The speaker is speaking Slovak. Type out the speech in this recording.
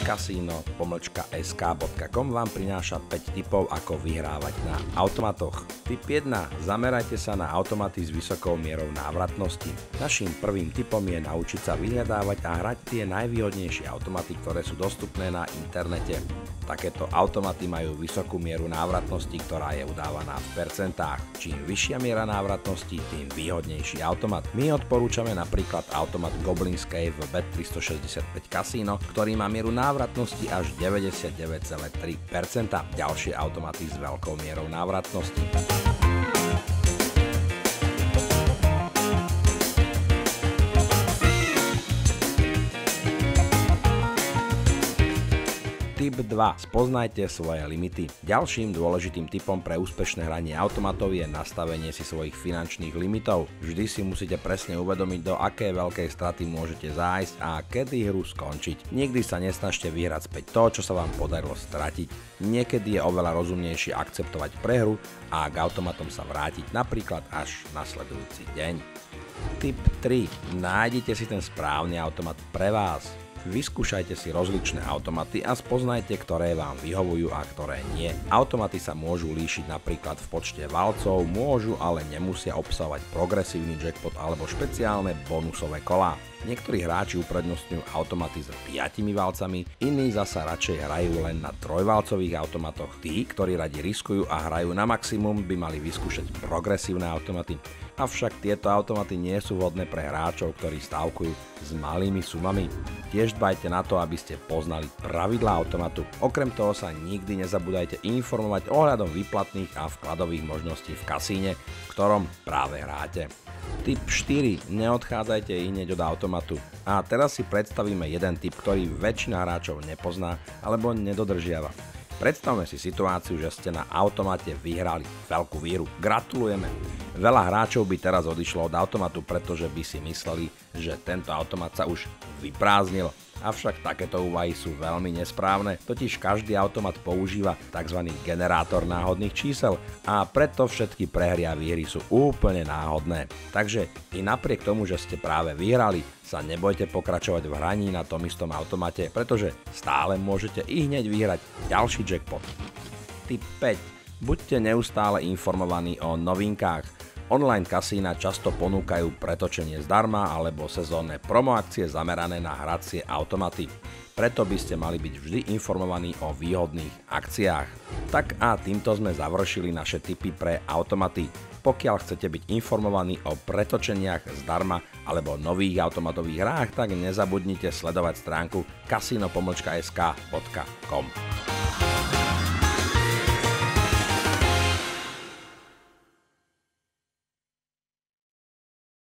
Casino.sk.com vám prináša 5 tipov, ako vyhrávať na automatoch. Tip 1. Zamerajte sa na automaty s vysokou mierou návratnosti. Naším prvým tipom je naučiť sa vyhľadávať a hrať tie najvýhodnejšie automaty, ktoré sú dostupné na internete. Takéto automaty majú vysokú mieru návratnosti, ktorá je udávaná v percentách. Čím vyššia miera návratnosti, tým výhodnejší automat. My odporúčame napríklad automat Goblin's Cave v Bet365 Casino, ktorý má mieru návratnosti až 99,3%. Ďalšie automaty s veľkou mierou návratnosti. Tip 2. Spoznajte svoje limity. Ďalším dôležitým tipom pre úspešné hranie automatov je nastavenie si svojich finančných limitov. Vždy si musíte presne uvedomiť, do akej veľkej straty môžete zájsť a kedy hru skončiť. Nikdy sa nesnažte vyhrať späť to, čo sa vám podarilo stratiť. Niekedy je oveľa rozumnejšie akceptovať prehru a k automatom sa vrátiť napríklad až nasledujúci deň. Tip 3. Nájdite si ten správny automat pre vás. Vyskúšajte si rozličné automaty a spoznajte, ktoré vám vyhovujú a ktoré nie. Automaty sa môžu líšiť napríklad v počte valcov, môžu, ale nemusia obsahovať progresívny jackpot alebo špeciálne bonusové kolá. Niektorí hráči uprednostňujú automaty s 5 valcami, iní zasa radšej hrajú len na trojvalcových automatoch. Tí, ktorí radi riskujú a hrajú na maximum, by mali vyskúšať progresívne automaty. Avšak tieto automaty nie sú vhodné pre hráčov, ktorí stávkujú s malými sumami. Tiež dbajte na to, aby ste poznali pravidlá automatu. Okrem toho sa nikdy nezabúdajte informovať ohľadom výplatných a vkladových možností v kasíne, v ktorom práve hráte. Tip 4. Neodchádzajte hneď od automatu. A teraz si predstavíme jeden tip, ktorý väčšina hráčov nepozná alebo nedodržiava. Predstavme si situáciu, že ste na automate vyhrali veľkú výhru. Gratulujeme! Veľa hráčov by teraz odišlo od automatu, pretože by si mysleli, že tento automat sa už vyprázdnil. Avšak takéto úvahy sú veľmi nesprávne, totiž každý automat používa tzv. Generátor náhodných čísel a preto všetky prehry a výhry sú úplne náhodné. Takže i napriek tomu, že ste práve vyhrali, sa nebojte pokračovať v hraní na tom istom automate, pretože stále môžete i hneď vyhrať ďalší jackpot. Tip 5. Buďte neustále informovaní o novinkách. Online kasína často ponúkajú pretočenie zdarma alebo sezónne promoakcie zamerané na hracie automaty. Preto by ste mali byť vždy informovaní o výhodných akciách. Tak a týmto sme završili naše tipy pre automaty. Pokiaľ chcete byť informovaní o pretočeniach zdarma alebo nových automatových hrách, tak nezabudnite sledovať stránku casino.sk.com.